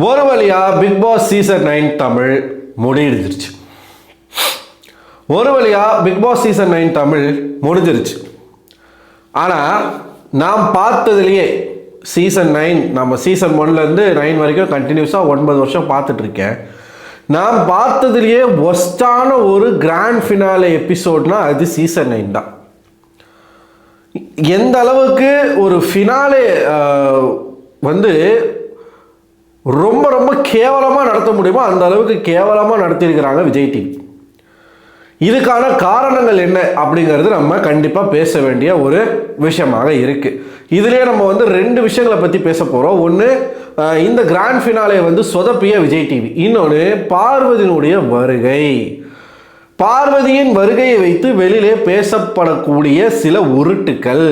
ஒரு வழியா big Boss season 9 Tamil முடிஞ்சிருச்சு. ஒரு வழியா பிக் பாஸ் சீசன் 9 தமிழ் முடிஞ்சிருச்சு. ஆனால் நாம் பார்த்ததுலேயே சீசன் 9 நம்ம சீசன் 1லேருந்து 9 வரைக்கும் கண்டினியூஸாக 9 வருஷம் பார்த்துட்ருக்கேன். நாம் பார்த்ததுலேயே ஒஸ்டான ஒரு கிராண்ட் ஃபினாலே எபிசோட்னா அது சீசன் 9 தான். எந்த அளவுக்கு ஒரு ஃபினாலே வந்து ரொம்ப ரொம்ப கேவலமாக நடத்த முடியுமோ அந்த அளவுக்கு கேவலமாக நடத்தியிருக்கிறாங்க விஜய் டிவி. இதுக்கான காரணங்கள் என்ன அப்படிங்கிறது நம்ம கண்டிப்பாக பேச வேண்டிய ஒரு விஷயமாக இருக்குது. இதுலேயே நம்ம வந்து 2 விஷயங்களை பற்றி பேச போகிறோம். ஒன்று, இந்த கிராண்ட் ஃபினாலே வந்து சொதப்பிய விஜய் டிவி. இன்னொன்று, பார்வதியினுடைய வருகை. பார்வதியின் வருகையை வைத்து வெளியிலே பேசப்படக்கூடிய சில உருட்டுக்கள்,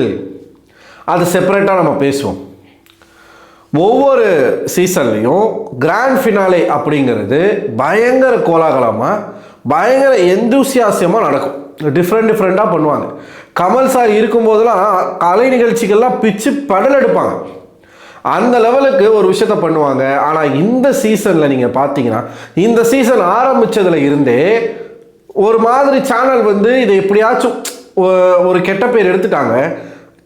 அது செப்பரேட்டாக நம்ம பேசுவோம். ஒவ்வொரு சீசன்லையும் கிராண்ட் ஃபினாலே அப்படிங்கிறது பயங்கர கோலாகலமாக பயங்கர எந்தூசியாசியமாக நடக்கும். டிஃப்ரெண்ட்டாக பண்ணுவாங்க. கமல் சார் இருக்கும்போதெல்லாம் கலை நிகழ்ச்சிகள்லாம் பிச்சு படல் எடுப்பாங்க. அந்த லெவலுக்கு ஒரு விஷயத்த பண்ணுவாங்க. ஆனால் இந்த சீசனில் நீங்கள் பார்த்தீங்கன்னா இந்த சீசன் ஆரம்பித்ததில் இருந்தே ஒரு மாதிரி சேனல் வந்து இதை எப்படியாச்சும் ஒரு கெட்ட பேர் எடுத்துட்டாங்க.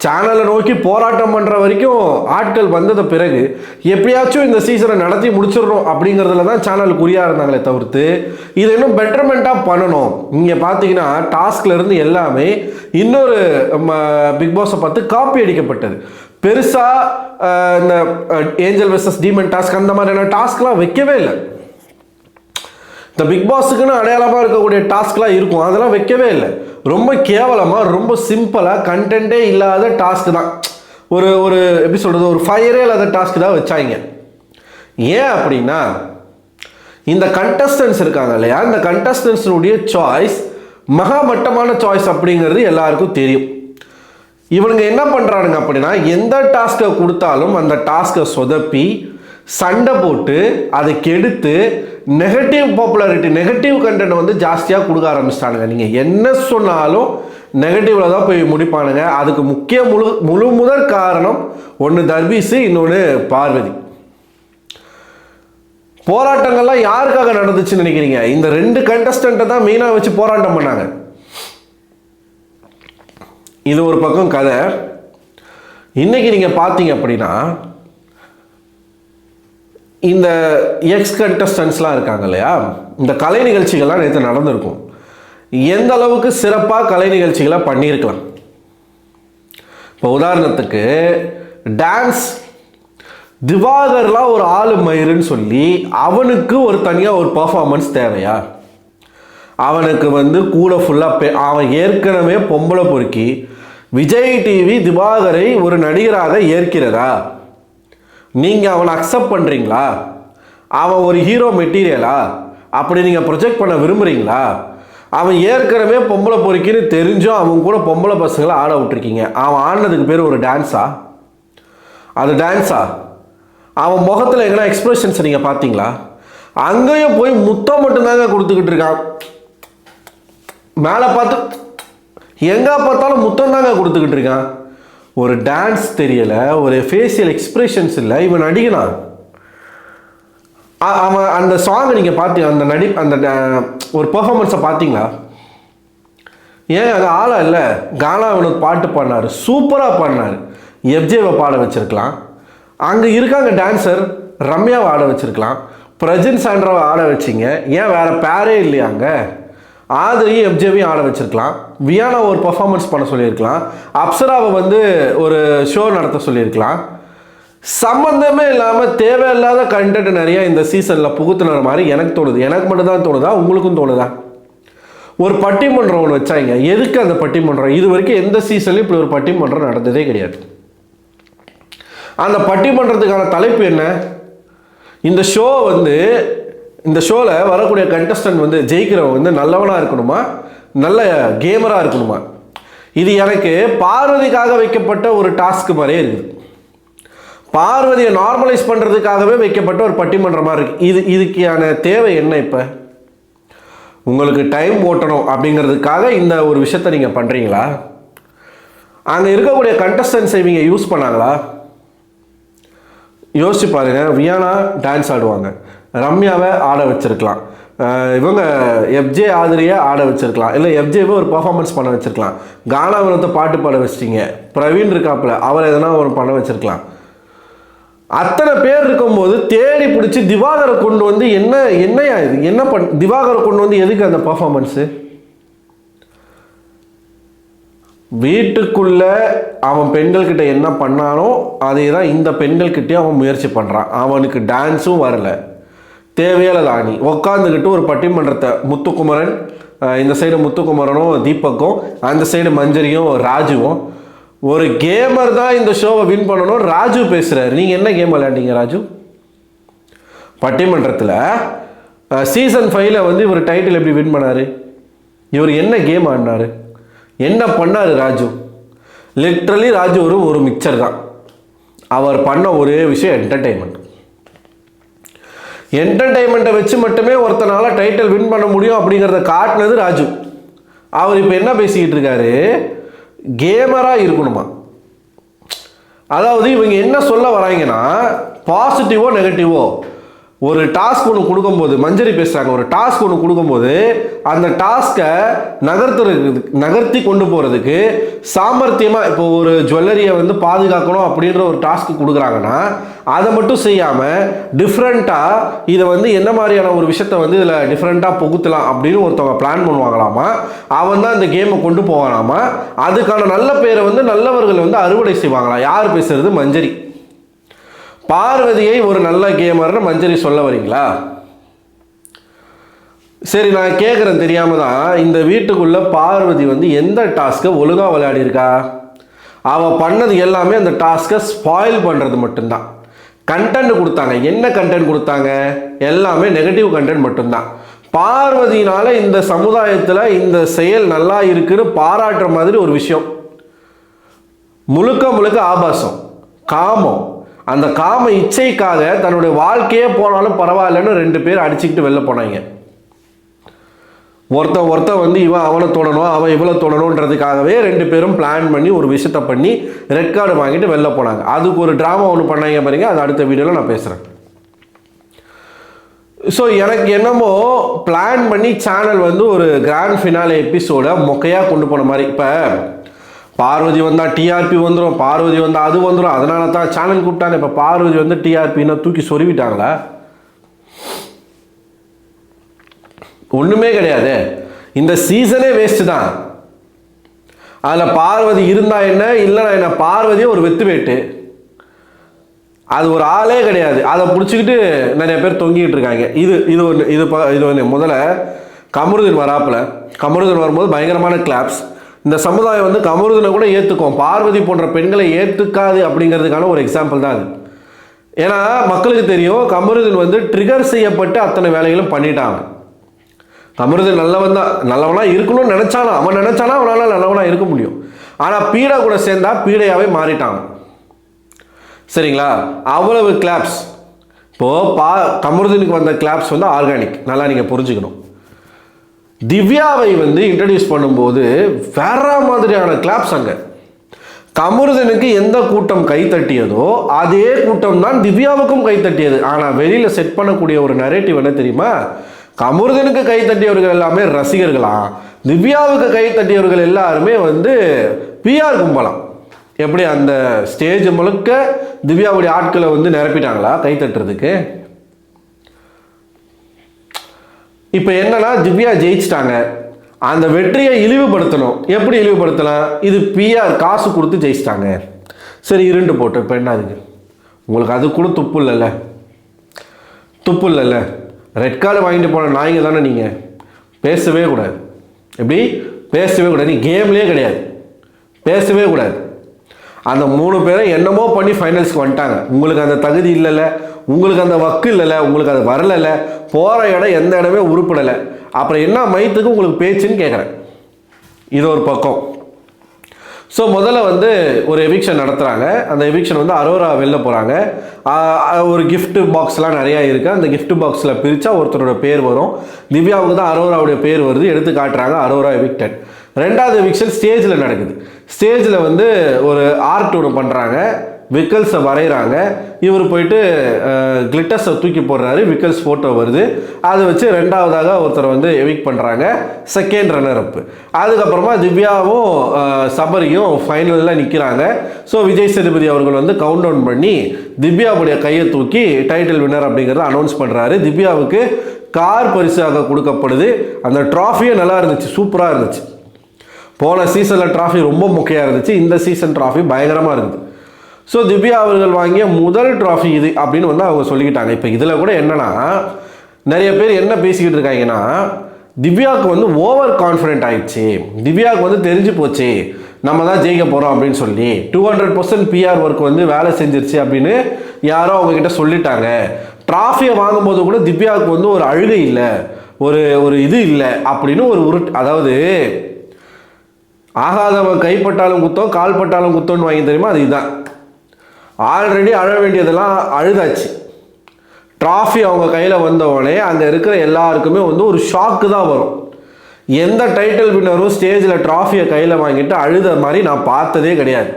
சேனலை நோக்கி போராட்டம் பண்ணுற வரைக்கும் ஆட்கள் வந்தது பிறகு எப்படியாச்சும் இந்த சீசனை நடத்தி முடிச்சிடணும் அப்படிங்கிறதுல தான் சேனல் குறியாக இருந்தாங்களே தவிர்த்து இது இன்னும் பெட்டர்மெண்ட்டாக பண்ணணும். இங்கே பார்த்தீங்கன்னா டாஸ்க்லேருந்து எல்லாமே இன்னொரு பிக் பாஸை பார்த்து காப்பி அடிக்கப்பட்டது. பெருசாக இந்த ஏஞ்சல் வெர்சஸ் டீமன் டாஸ்க் அந்த மாதிரியான டாஸ்க்லாம் வைக்கவே இல்லை. இந்த பிக் பாஸுக்குன்னு அடையாளமாக இருக்கக்கூடிய டாஸ்க்லாம் இருக்கும், அதெல்லாம் வைக்கவே இல்லை. ரொம்ப கேவலமாக ரொம்ப சிம்பிளாக கண்டென்ட்டே இல்லாத டாஸ்க் தான். ஒரு எப்படி சொல்கிறது, ஒரு ஃபயரே இல்லாத டாஸ்க் தான் வச்சாங்க. ஏன் அப்படின்னா இந்த கண்டஸ்டன்ஸ் இருக்காங்க இல்லையா, இந்த கண்டஸ்டன்ஸினுடைய சாய்ஸ் மகா மட்டமான சாய்ஸ் அப்படிங்கிறது எல்லாருக்கும் தெரியும். இவனுங்க என்ன பண்ணுறானுங்க அப்படின்னா எந்த டாஸ்க்கை கொடுத்தாலும் அந்த டாஸ்க்கை சொதப்பி சண்டை போட்டு அதை கெடுத்து நெகட்டிவ் பாப்புலாரிட்டி நெகட்டிவ் கண்டென்ட் வந்து ஜாஸ்தியாக கொடுக்க ஆரம்பிச்சிட்டானுங்க. நீங்கள் என்ன சொன்னாலும் நெகட்டிவில் தான் போய் முடிப்பானுங்க. அதுக்கு முக்கிய முதற் காரணம் ஒன்று தர்பீஸு, இன்னொன்று பார்வதி. போராட்டங்கள்லாம் யாருக்காக நடந்துச்சுன்னு நினைக்கிறீங்க? இந்த 2 கண்டஸ்டண்ட்டை தான் மெயினாக வச்சு போராட்டம் பண்ணாங்க. இது ஒரு பக்கம் கதை. இன்னைக்கு நீங்கள் பார்த்தீங்க அப்படின்னா இந்த எக்ஸ் கண்டஸ்டன்ஸ்லாம் இருக்காங்க இல்லையா, இந்த கலை நிகழ்ச்சிகள்லாம் நேற்று நடந்திருக்கும். எந்த அளவுக்கு சிறப்பாக கலை நிகழ்ச்சிகளை பண்ணியிருக்கலாம். இப்போ உதாரணத்துக்கு டான்ஸ் திவாகர்லாம் ஒரு ஆளு மயிருன்னு சொல்லி அவனுக்கு ஒரு தனியாக ஒரு பர்ஃபார்மன்ஸ் தேவையா? அவனுக்கு வந்து கூட ஃபுல்லாக அவன் ஏற்கனவே பொம்பளை பொறுக்கி விஜய் டிவி திவாகரை ஒரு நடிகராக ஏற்கிறதா? நீங்கள் அவனை அக்செப்ட் பண்ணுறீங்களா? அவன் ஒரு ஹீரோ மெட்டீரியலா அப்படி நீங்கள் ப்ரொஜெக்ட் பண்ண விரும்புகிறீங்களா? அவன் ஏற்கனவே பொம்பளை பொறுக்கின்னு தெரிஞ்சும் அவன் கூட பொம்பளை பசங்களை ஆட விட்டுருக்கீங்க. அவன் ஆடினதுக்கு பேர் ஒரு டான்ஸா? அது டான்ஸா? அவன் முகத்தில் எங்கன்னா எக்ஸ்பிரஷன்ஸை நீங்கள் பார்த்தீங்களா? அங்கேயும் போய் முத்தம் மட்டும்தாங்க கொடுத்துக்கிட்டு இருக்கான். மேலே பார்த்து எங்கே பார்த்தாலும் முத்தம் தாங்க கொடுத்துக்கிட்டு இருக்கான். ஒரு டான்ஸ் தெரியலை, ஒரு ஃபேஷியல் எக்ஸ்பிரஷன்ஸ் இல்லை. இவன் நடிகனான். அவன் அந்த சாங்கை நீங்கள் பார்த்தீங்க, அந்த ஒரு பர்ஃபார்மன்ஸை பார்த்தீங்களா? ஏன் அது ஆளா இல்லை? கானா வினோத் பாட்டு பாடினார், சூப்பராக பாடினார். எஃப்ஜேவை பாட வச்சுருக்கலாம். அங்கே இருக்காங்க டான்ஸர், ரம்யாவை ஆட வச்சுருக்கலாம். பிரஜன் சாண்ட்ராவை ஆட வச்சிங்க. ஏன் வேறு பேரே இல்லையாங்க? ஆதிரியும் எஃப்ஜேவையும் ஆட வச்சுருக்கலாம். வியானா ஒரு பர்ஃபார்மன்ஸ் பண்ண சொல்லியிருக்கலாம். அப்சராவை வந்து ஒரு ஷோ நடத்த சொல்லியிருக்கலாம். சம்மந்தமே இல்லாமல் தேவையில்லாத கண்டென்ட் நிறையா இந்த சீசனில் புகுத்துன மாதிரி எனக்கு தோணுது. எனக்கு மட்டும்தான் தோணுதா? உங்களுக்கும் தோணுதா? ஒரு பட்டிமன்றம் ஒன்று வச்சாங்க. எதுக்கு அந்த பட்டிமன்றம்? இது வரைக்கும் எந்த சீசன்லையும் இப்படி ஒரு பட்டிமன்றம் நடந்ததே கிடையாது. அந்த பட்டிமன்றத்துக்கான தலைப்பு என்ன? இந்த ஷோ வந்து இந்த ஷோவில் வரக்கூடிய கண்டஸ்டன்ட் வந்து ஜெயிக்கிறவங்க வந்து நல்லவனாக இருக்கணுமா, நல்ல கேமராக இருக்கணுமா? இது எனக்கு பார்வதிக்காக வைக்கப்பட்ட ஒரு டாஸ்க் மாதிரியே இருக்குது. பார்வதியை நார்மலைஸ் பண்ணுறதுக்காகவே வைக்கப்பட்ட ஒரு பட்டிமன்றமாக இருக்குது. இதுக்கான தேவை என்ன? இப்போ உங்களுக்கு டைம் ஓட்டணும் அப்படிங்கிறதுக்காக இந்த ஒரு விஷயத்தை நீங்கள் பண்ணுறீங்களா? அங்கே இருக்கக்கூடிய கண்டஸ்டன்ஸை இவங்க யூஸ் பண்ணாங்களா? யோசிச்சு பாருங்க, வியானா டான்ஸ் ஆடுவாங்க, ரம்யாவை ஆட வச்சிருக்கலாம், இவங்க எஃப்ஜே ஆதிரியை ஆட வச்சிருக்கலாம், இல்லை எஃப்ஜேவை ஒரு பர்ஃபார்மன்ஸ் பண்ண வச்சிருக்கலாம், கானா வினோத்தை பாட்டு பாட வச்சிட்டீங்க, பிரவீன் இருக்காப்புல அவர் எதனா ஒரு பண்ண வச்சிருக்கலாம். அத்தனை பேர் இருக்கும்போது தேடி பிடிச்சி திவாகரை கொண்டு வந்து என்னையா இது என்ன திவாகரை கொண்டு வந்து எதுக்கு அந்த பர்ஃபார்மன்ஸு? வீட்டுக்குள்ள அவன் பெண்கள்கிட்ட என்ன பண்ணானோ அதே தான் இந்த பெண்கள்கிட்டயும் அவன் முயற்சி பண்ணுறான். அவனுக்கு டான்ஸும் வரல, தேவையான தானி உட்காந்துக்கிட்டு ஒரு பட்டிமன்றத்தை முத்துக்குமரன், இந்த சைடு முத்துக்குமரனும் தீபக்கும், அந்த சைடு மஞ்சரியும் ராஜுவும், ஒரு கேமர் தான் இந்த ஷோவை வின் பண்ணணும் ராஜு பேசுகிறாரு. நீங்கள் என்ன கேம் விளையாண்டீங்க ராஜு? பட்டிமன்றத்தில் சீசன் 5ல் வந்து இவர் டைட்டில் எப்படி வின் பண்ணார்? இவர் என்ன கேம் ஆடினார்? என்ன பண்ணார் ராஜு? லிட்ரலி ராஜு ஒரு மிக்சர் தான். அவர் பண்ண ஒரே விஷயம் என்டர்டெயின்மெண்ட்டை வச்சு மட்டுமே ஒருத்தனால டைட்டில் வின் பண்ண முடியும் அப்படிங்கிறத காட்டினது ராஜு. அவர் இப்போ என்ன பேசிக்கிட்டு இருக்காரு? கேமராக இருக்கணுமா? அதாவது இவங்க என்ன சொல்ல வராங்கன்னா, பாசிட்டிவோ நெகட்டிவோ ஒரு டாஸ்க் ஒன்று கொடுக்கும்போது, மஞ்சரி பேசுகிறாங்க, ஒரு டாஸ்க் ஒன்று கொடுக்கும்போது அந்த டாஸ்கை நகர்த்தி கொண்டு போகிறதுக்கு சாமர்த்தியமாக, இப்போ ஒரு ஜுவல்லரியை வந்து பாதுகாக்கணும் அப்படின்ற ஒரு டாஸ்க் கொடுக்குறாங்கன்னா அதை மட்டும் செய்யாமல் டிஃப்ரெண்ட்டாக இதை வந்து என்ன மாதிரியான ஒரு விஷயத்த வந்து இதில் டிஃப்ரெண்ட்டாக புகுத்தலாம் அப்படின்னு ஒருத்தவங்க பிளான் பண்ணுவாங்களாமா. அவன் தான் இந்த கேமை கொண்டு போவானாமா. அதுக்கான நல்ல பேரை வந்து நல்லவர்கள் வந்து அறுவடை செய்வாங்களாம். யார் பேசுறது? மஞ்சரி. பார்வதியை ஒரு நல்ல கேமர்னு மஞ்சரி சொல்ல வரீங்களா? சரி, நான் கேட்குறேன் தெரியாமல் தான், இந்த வீட்டுக்குள்ளே பார்வதி வந்து எந்த டாஸ்க்கை ஒழுங்காக விளையாடிருக்கா? அவள் பண்ணது எல்லாமே அந்த டாஸ்க்கை ஸ்பாயில் பண்ணுறது மட்டும்தான். கண்டென்ட் கொடுத்தாங்க, என்ன கண்டென்ட் கொடுத்தாங்க? எல்லாமே நெகட்டிவ் கண்டென்ட் மட்டும்தான். பார்வதினால இந்த சமுதாயத்தில் இந்த செயல் நல்லா இருக்குன்னு பாராட்டுற மாதிரி ஒரு விஷயம், முழுக்க ஆபாசம், காமம். அந்த காம இச்சைக்காக தன்னுடைய வாழ்க்கையே போனாலும் பரவாயில்லன்னு 2 பேர் அடிச்சுக்கிட்டு வெளில போனாங்க. ஒருத்தன் வந்து இவன் அவனை தொடணும், அவன் இவளை தொடணுன்றதுக்காகவே 2 பேரும் பிளான் பண்ணி ஒரு விஷயத்தை பண்ணி ரெட் கார்டு வாங்கிட்டு வெளில போனாங்க. அதுக்கு ஒரு ட்ராமா ஒன்று பண்ணாங்க பாருங்க, அது அடுத்த வீடியோவில் நான் பேசுகிறேன். ஸோ எனக்கு என்னமோ பிளான் பண்ணி சேனல் வந்து ஒரு கிராண்ட் ஃபினாலே எபிசோடை மொக்கையாக கொண்டு போன மாதிரி. இப்போ பார்வதி வந்தால் டிஆர்பி வந்துடும், பார்வதி வந்தால் அது வந்துடும், அதனால தான் சேனல் கூப்பிட்டாங்க. இப்போ பார்வதி வந்து டிஆர்பின்னா தூக்கி சொருவிட்டாங்களா? ஒன்றுமே கிடையாது. இந்த சீசனே வேஸ்ட்டு தான். அதில் பார்வதி இருந்தா என்ன, இல்லைனா என்ன? பார்வதியே ஒரு வெத்து வேட்டு, அது ஒரு ஆளே கிடையாது. அதை பிடிச்சிக்கிட்டு நிறைய பேர் தொங்கிக்கிட்டு இருக்காங்க. இது ஒன்று முதல்ல கமருதீன் வராப்பில், கமருதீன் வரும்போது பயங்கரமான கிளாப்ஸ். இந்த சமுதாயம் வந்து கமருதீனை கூட ஏற்றுக்கும், பார்வதி போன்ற பெண்களை ஏற்றுக்காது அப்படிங்கிறதுக்கான ஒரு எக்ஸாம்பிள் தான் அது. ஏன்னா மக்களுக்கு தெரியும் கமருதீன் வந்து ட்ரிகர் செய்யப்பட்டு அத்தனை வேலைகளும் பண்ணிட்டாங்க. கமருதீன் நல்லவனா இருக்கணும்னு நினைச்சானா, அவன் நினைச்சானா அவனால் நல்லவனா இருக்க முடியும். ஆனால் பீடா கூட சேர்ந்தா பீடையாவே மாறிட்டாங்க. சரிங்களா? அவ்வளவு கிளாப்ஸ். இப்போது கமருதீனுக்கு வந்த கிளாப்ஸ் வந்து ஆர்கானிக், நல்லா நீங்கள் புரிஞ்சுக்கணும். திவ்யாவை வந்து இன்ட்ரடியூஸ் பண்ணும்போது வேற மாதிரியான கிளாப்ஸ். அங்கே கமருதீனுக்கு எந்த கூட்டம் கைத்தட்டியதோ அதே கூட்டம் தான் திவ்யாவுக்கும் கைத்தட்டியது. ஆனால் வெளியில் செட் பண்ணக்கூடிய ஒரு நரேட்டிவ் என்ன தெரியுமா? கமருதீனுக்கு கைத்தட்டியவர்கள் எல்லாமே ரசிகர்களா, திவ்யாவுக்கு கைத்தட்டியவர்கள் எல்லாருமே வந்து பிஆர் கும்பலாம். எப்படி அந்த ஸ்டேஜ் முழுக்க திவ்யாவுடைய ஆட்களை வந்து நிரப்பிட்டாங்களா கைத்தட்டுறதுக்கு? இப்போ என்னன்னா திவ்யா ஜெயிச்சிட்டாங்க, அந்த வெற்றியை இழிவுபடுத்தணும். எப்படி இழிவுபடுத்தலாம்? இது பிஆர் காசு கொடுத்து ஜெயிச்சிட்டாங்க, சரி இருண்டு போட்டு. இப்போ என்ன அதுக்கு உங்களுக்கு அது கூட துப்பு இல்லைல்ல? ரெட் கார்டு வாங்கிட்டு போன நாய்ங்க தானே நீங்கள். பேசவே கூடாது. எப்படி பேசவே கூடாது? நீ கேம்லேயே கிடையாது, பேசவே கூடாது. அந்த 3 பேரை என்னமோ பண்ணி ஃபைனல்ஸ்க்கு வந்துட்டாங்க. உங்களுக்கு அந்த தகுதி இல்லைல்ல, உங்களுக்கு அந்த வக்கு இல்லைல்ல, உங்களுக்கு அது வரலைல்ல, போகிற இடம் எந்த இடமே உருப்படலை, அப்புறம் என்ன மைத்துக்கு உங்களுக்கு பேச்சுன்னு கேட்குறேன். இது ஒரு பக்கம். ஸோ முதல்ல வந்து ஒரு எவிக்ஷன் நடத்துகிறாங்க. அந்த எவிக்ஷன் வந்து அரோரா வெளில போகிறாங்க. ஒரு கிஃப்ட் பாக்ஸ்லாம் நிறையா இருக்குது. அந்த கிஃப்ட் பாக்ஸில் பிரித்தா ஒருத்தரோட பேர் வரும். திவ்யாவுக்கு தான் அரோராவுடைய பேர் வருது, எடுத்து காட்டுறாங்க. அரோரா எவிக்டட். 2வது எவிக்ஷன் ஸ்டேஜில் நடக்குது. ஸ்டேஜில் வந்து ஒரு ஆர்ட் ஒன்று பண்ணுறாங்க. விக்கல்ஸை வரைகிறாங்க. இவர் போயிட்டு கிளிட்டர்ஸை தூக்கி போடுறாரு. விக்கல்ஸ் ஃபோட்டோ வருது. அதை வச்சு ரெண்டாவதாக ஒருத்தர் வந்து எவிக் பண்ணுறாங்க, செகண்ட் ரன்னர் அப். அதுக்கப்புறமா திவ்யாவும் சபரியும் ஃபைனலில் நிற்கிறாங்க. ஸோ விஜய் சேதுபதி அவர்கள் வந்து கவுண்ட் டவுன் பண்ணி திவ்யாவுடைய கையை தூக்கி டைட்டில் வின்னர் அப்படிங்கிறத அனௌன்ஸ் பண்ணுறாரு. திவ்யாவுக்கு கார் பரிசாக கொடுக்கப்படுது. அந்த ட்ராஃபியே நல்லா இருந்துச்சு, சூப்பராக இருந்துச்சு. போன சீசனில் ட்ராஃபி ரொம்ப முக்கியமாக இருந்துச்சு, இந்த சீசன் ட்ராஃபி பயங்கரமாக இருந்தது. ஸோ திவ்யா அவர்கள் வாங்கிய முதல் ட்ராஃபி இது அப்படின்னு வந்து அவங்க சொல்லிக்கிட்டாங்க. இப்போ இதில் கூட என்னென்னா, நிறைய பேர் என்ன பேசிக்கிட்டு இருக்காங்கன்னா, திவ்யாவுக்கு வந்து ஓவர் கான்ஃபிடென்ட் ஆயிடுச்சு, திவ்யாவுக்கு வந்து தெரிஞ்சு போச்சு நம்ம தான் ஜெயிக்க போகிறோம் அப்படின்னு சொல்லி 200% பிஆர் ஒர்க் வந்து வேலை செஞ்சிருச்சு அப்படின்னு யாரோ அவங்கக்கிட்ட சொல்லிட்டாங்க. ட்ராஃபியை வாங்கும்போது கூட திவ்யாவுக்கு வந்து ஒரு அழுகை இல்லை, ஒரு இது இல்லை அப்படின்னு ஒரு அதாவது ஆகாதவன் கைப்பட்டாலும் குத்தம் கால்பட்டாலும் குத்தம்னு வாங்கி தெரியுமா, அது இதுதான். ஆல்ரெடி அழ வேண்டியதெல்லாம் அழுதாச்சு. ட்ராஃபி அவங்க கையில் வந்தவொடனே அங்கே இருக்கிற எல்லாருக்குமே வந்து ஒரு ஷாக்கு தான் வரும். எந்த டைட்டில் வின்னரும் ஸ்டேஜில் ட்ராஃபியை கையில் வாங்கிட்டு அழுத மாதிரி நான் பார்த்ததே கிடையாது.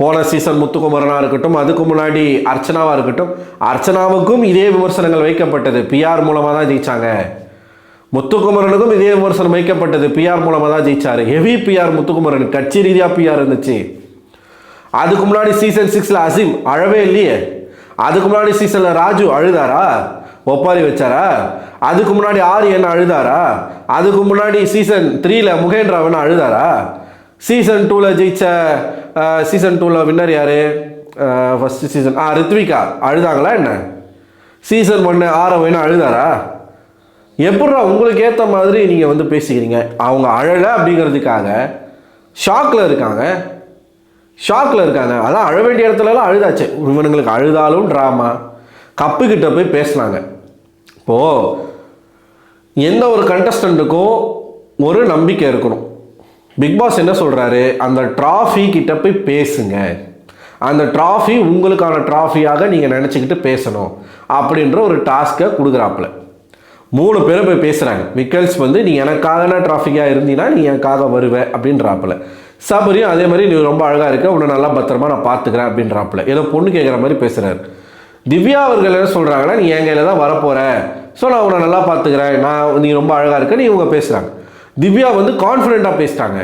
போன சீசன் முத்துக்குமரனாக இருக்கட்டும், அதுக்கு முன்னாடி அர்ச்சனாவாக இருக்கட்டும், அர்ச்சனாவுக்கும் இதே விமர்சனங்கள் வைக்கப்பட்டது, பிஆர் மூலமாக தான் ஜெயிச்சாங்க. முத்துக்குமரனுக்கும் இதே விமர்சனம் வைக்கப்பட்டது, பிஆர் மூலமாக தான் ஜெயிச்சாரு. ஹெவி பிஆர் முத்துக்குமரன், கட்சி ரீதியாக பிஆர் இருந்துச்சு. அதுக்கு முன்னாடி சீசன் 6ல் அசீம் அழவே இல்லையே. அதுக்கு முன்னாடி சீசனில் ராஜு அழுதாரா, ஒப்பாரி வச்சாரா? அதுக்கு முன்னாடி ஆரியன் அழுதாரா? அதுக்கு முன்னாடி சீசன் 3ல் முகேந்திராவன் அழுதாரா? சீசன் 2ல் ஜெயிச்ச சீசன் 2ல் வின்னர் யார்? ஃபஸ்ட்டு சீசன் ரித்விகா அழுதாங்களா என்ன? சீசன் 1 ஆரவன் அழுதாரா? எப்படா உங்களுக்கு ஏற்ற மாதிரி நீங்கள் வந்து பேசிக்கிறீங்க? அவங்க அழலை அப்படிங்கிறதுக்காக ஷாக்கில் இருக்காங்க. அதான் அழ வேண்டிய இடத்துலலாம் அழுதாச்சு. இவனுங்களுக்கு அழுதாலும் ட்ராமா. கப்புக்கிட்ட போய் பேசினாங்க. இப்போது எந்த ஒரு கண்டஸ்டண்ட்டுக்கும் ஒரு நம்பிக்கை இருக்கணும். பிக் பாஸ் என்ன சொல்கிறாரு, அந்த ட்ராஃபி கிட்ட போய் பேசுங்க, அந்த ட்ராஃபி உங்களுக்கான ட்ராஃபியாக நீங்கள் நினச்சிக்கிட்டு பேசணும் அப்படின்ற ஒரு டாஸ்க்கை கொடுக்குறாப்புல. 3 பேரும் போய் பேசுகிறாங்க. விக்கல்ஸ் வந்து நீ எனக்காகனா ட்ராஃபிக்காக இருந்தீங்கன்னா நீ எனக்காக வருவேன் அப்படின்றாப்புல. சபரியும் அதே மாதிரி நீ ரொம்ப அழகாக இருக்க, உன்னை நல்லா பத்திரமா நான் பார்த்துக்கிறேன் அப்படின்றாப்புல. ஏதோ பொண்ணு கேட்குற மாதிரி பேசுகிறாரு. திவ்யா அவர்கள் என்ன சொல்கிறாங்கன்னா, நீ என் கையில் தான் வரப்போகிற, ஸோ நான் உன்னை நல்லா பார்த்துக்கிறேன், நீ ரொம்ப அழகாக இருக்கன்னு இவங்க பேசுகிறாங்க. திவ்யா வந்து கான்ஃபிடென்ட்டாக பேசிட்டாங்க.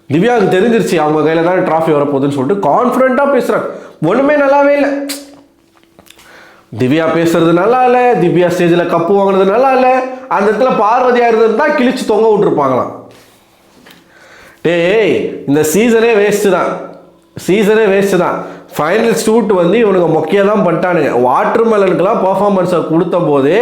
திவ்யாவுக்கு தெரிஞ்சிருச்சு அவங்க கையில் தான் ட்ராஃபி வரப்போகுதுன்னு சொல்லிட்டு கான்ஃபிடென்ட்டாக பேசுகிறாங்க. ஒன்றுமே நல்லாவே இல்லை. திவ்யா பேசுறது நல்லா இல்லை, திவ்யா ஸ்டேஜில் கப்பு வாங்கினது நல்லா இல்லை. அந்த இடத்துல பார்வதியாக இருந்ததுன்னா கிழிச்சு தொங்க விட்டுருப்பாங்களாம். டேய், இந்த சீசனே வேஸ்ட்டு தான். ஃபைனல் ஷூட் வந்து இவனுங்க மொக்கையாக தான் பண்ணிட்டானுங்க. வாட்டர் மெலனுக்கெல்லாம் பர்ஃபார்மன்ஸை கொடுத்த போதே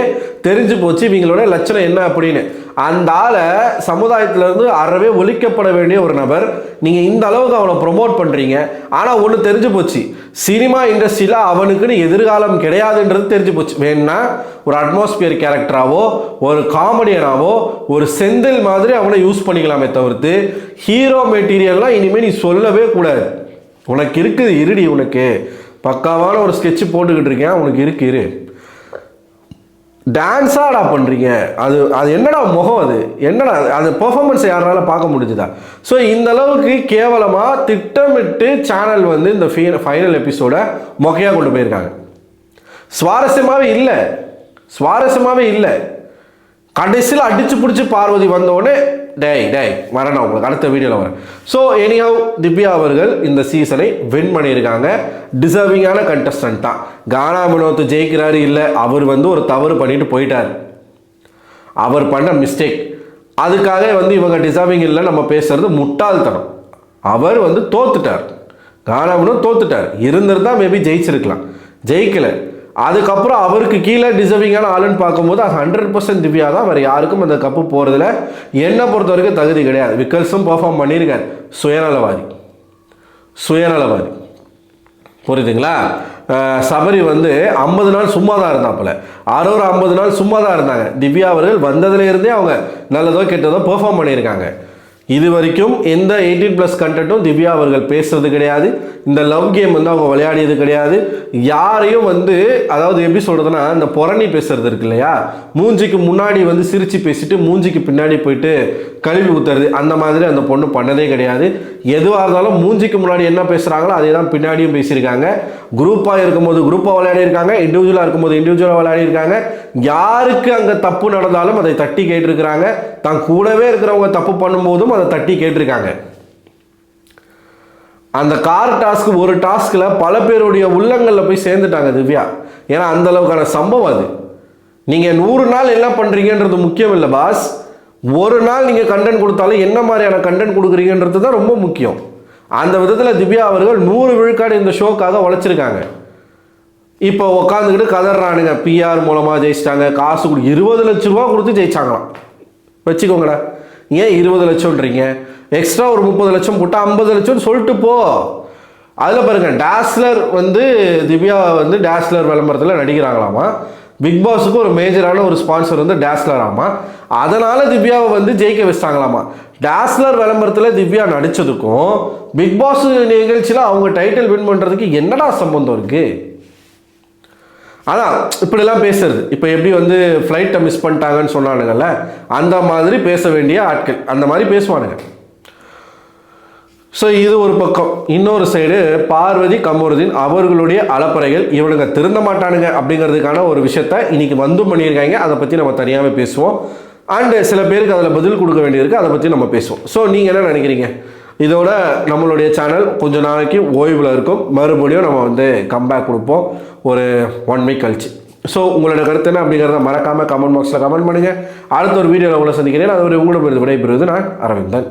தெரிஞ்சு போச்சு இவங்களோட லட்சணம் என்ன அப்படின்னு. அந்த ஆளை சமுதாயத்திலேருந்து அறவே ஒழிக்கப்பட வேண்டிய ஒரு நபர், நீங்கள் இந்த அளவுக்கு அவனை ப்ரொமோட் பண்ணுறீங்க. ஆனால் ஒன்று தெரிஞ்சு போச்சு, சினிமா இண்டஸ்ட்ரியில் அவனுக்குன்னு எதிர்காலம் கிடையாதுன்றது தெரிஞ்சு போச்சு. வேணுன்னா ஒரு அட்மாஸ்பியர் கேரக்டராகவோ ஒரு காமெடியனாவோ ஒரு செந்தில் மாதிரி அவனை யூஸ் பண்ணிக்கலாமே தவிர்த்து ஹீரோ மெட்டீரியல்லாம் இனிமேல் நீ சொல்லவே கூடாது. உனக்கு இருக்குது, இருடி, உனக்கு பக்காவான ஒரு ஸ்கெட்சு போட்டுக்கிட்டு இருக்கேன், உனக்கு இரு. டான்ஸாடா பண்ணுறீங்க, அது என்னடா முகம், அது என்னடா அது பெர்ஃபார்மன்ஸை யாரால பார்க்க முடிஞ்சுதா? ஸோ இந்த அளவுக்கு கேவலமாக திட்டமிட்டு சேனல் வந்து இந்த ஃபைனல் எபிசோடை மொக்கையாக கொண்டு போயிருக்காங்க. சுவாரஸ்யமாகவே இல்லை. கடைசியில் அடிச்சு பிடிச்சி பார்வதி வந்தோடனே டேய் வரணும், உங்களுக்கு அடுத்த வீடியோவில் வரேன். ஸோ எனிஹவ் திவ்யா அவர்கள் இந்த சீசனை வின் பண்ணியிருக்காங்க. டிசர்விங்கான கண்டஸ்டன்ட் தான். கானா வினோத் ஜெயிக்கிறாரு இல்லை, அவர் வந்து ஒரு தவறு பண்ணிட்டு போயிட்டார், அவர் பண்ண மிஸ்டேக். அதுக்காக வந்து இவங்க டிசர்விங் இல்லை நம்ம பேசுறது முட்டாள்தனம். அவர் வந்து தோத்துட்டார், கானா வினோத் தோத்துட்டார். இருந்திருந்தால் மேபி ஜெயிச்சிருக்கலாம், ஜெயிக்கலை. அதுக்கப்புறம் அவருக்கு கீழே டிசர்விங்கான ஆளுன்னு பார்க்கும்போது அது 100% திவ்யா தான். வேறு யாருக்கும் அந்த கப்பு போகிறதுல என்னை பொறுத்த வரைக்கும் தகுதி கிடையாது. விக்கல்ஸும் பெர்ஃபார்ம் பண்ணியிருக்காரு. சுயநலவாதி புரியுதுங்களா? சபரி வந்து 50 நாள் சும்மா தான் இருந்தாப்புல, அரோரா 50 நாள் சும்மா தான் இருந்தாங்க. திவ்யா அவர்கள் வந்ததுலேருந்தே அவங்க நல்லதோ கெட்டதோ பெர்ஃபார்ம் பண்ணியிருக்காங்க. இது வரைக்கும் எந்த 18+ கண்டென்ட்டும் திவ்யா அவர்கள் பேசுறது கிடையாது. இந்த லவ் கேம் வந்து அவங்க விளையாடியது கிடையாது. யாரையும் வந்து அதாவது எப்படி சொல்கிறதுனா இந்த புரணி பேசுறது இருக்கு இல்லையா, மூஞ்சிக்கு முன்னாடி வந்து சிரித்து பேசிட்டு மூஞ்சிக்கு பின்னாடி போயிட்டு கழுவி ஊற்றுறது, அந்த மாதிரி அந்த பொண்ணு பண்ணதே கிடையாது. எதுவாக இருந்தாலும் மூஞ்சிக்கு முன்னாடி என்ன பேசுகிறாங்களோ அதே தான் பின்னாடியும் பேசியிருக்காங்க. குரூப்பாக இருக்கும்போது குரூப்பாக விளையாடிருக்காங்க, இண்டிவிஜுவலாக இருக்கும்போது இண்டிவிஜுவலாக விளையாடிருக்காங்க. யாருக்கு அங்கே தப்பு நடந்தாலும் அதை தட்டி கேட்டிருக்கிறாங்க. தான் கூடவே இருக்கிறவங்க தப்பு பண்ணும்போதும் அதை தட்டி கேட்டிருக்காங்க. அந்த கார் டாஸ்க் ஒரு டாஸ்கில் பல பேருடைய உள்ளங்களில் போய் சேர்ந்துட்டாங்க திவ்யா. ஏன்னா அந்த அளவுக்கான சம்பவம் அது. நீங்கள் 100 நாள் என்ன பண்ணுறீங்கன்றது முக்கியம் இல்லை பாஸ். ஒரு நாள் நீங்கள் கண்டென்ட் கொடுத்தாலும் என்ன மாதிரியான கண்டென்ட் கொடுக்குறீங்கன்றது தான் ரொம்ப முக்கியம். அந்த விதத்தில் திவ்யா அவர்கள் 100 விழுக்காடு இந்த ஷோக்காக உழைச்சிருக்காங்க. இப்போ உட்காந்துக்கிட்டு கதறானுங்க, பிஆர் மூலமாக ஜெயிச்சிட்டாங்க, காசு 20 லட்ச ரூபா கொடுத்து ஜெயிச்சாங்களாம். வச்சுக்கோங்கடா, ஏன் 20 லட்சம்ன்றீங்க? எக்ஸ்ட்ரா ஒரு 30 லட்சம் போட்டால் 50 லட்சம்னு சொல்லிட்டு போ. அதில் பாருங்கள், டாஸ்லர் வந்து திவ்யா வந்து டாஸ்லர் விளம்பரத்தில் நடிக்கிறாங்களாமா. பிக் பாஸுக்கு ஒரு மேஜரான ஒரு ஸ்பான்சர் வந்து டாஸ்லர் ஆமா. அதனால் திவ்யாவை வந்து ஜெயிக்க வச்சிட்டாங்களாமா. டாஸ்லர் விளம்பரத்தில் திவ்யா நடித்ததுக்கும் பிக் பாஸ் நிகழ்ச்சியில் அவங்க டைட்டில் வின் பண்ணுறதுக்கு என்னடா சம்பந்தம் இருக்குது? அதான் இப்படிலாம் பேசுறது. இப்போ எப்படி வந்து ஃப்ளைட்டை மிஸ் பண்ணிட்டாங்கன்னு சொன்னானுங்கல்ல, அந்த மாதிரி பேச வேண்டிய ஆட்கள் அந்த மாதிரி பேசுவானுங்க. ஸோ இது ஒரு பக்கம். இன்னொரு சைடு பார்வதி கமருதீன் அவர்களுடைய அலப்பறைகள், இவனுங்க திருந்த மாட்டானுங்க அப்படிங்கிறதுக்கான ஒரு விஷயத்த இன்னைக்கு வந்து பண்ணியிருக்காங்க. அதை பற்றி நம்ம தனியாகவே பேசுவோம். அண்டு சில பேருக்கு அதில் பதில் கொடுக்க வேண்டியிருக்கு, அதை பற்றி நம்ம பேசுவோம். ஸோ நீங்கள் என்ன நினைக்கிறீங்க? இதோட நம்மளுடைய சேனல் கொஞ்ச நாளைக்கு ஓய்வில் இருக்கும். மறுபடியும் நம்ம வந்து கம்பேக் கொடுப்போம் ஒரு 1 வீக் கழிச்சு. ஸோ உங்களோட கருத்து என்ன அப்படிங்கிறத மறக்காமல் கமெண்ட் பாக்ஸில் கமெண்ட் பண்ணுங்கள். அடுத்த ஒரு வீடியோவில் உங்களை சந்திக்கிறேன். அது ஒரு உங்களோட விடைபெறுவது நான் அரவிந்தன்.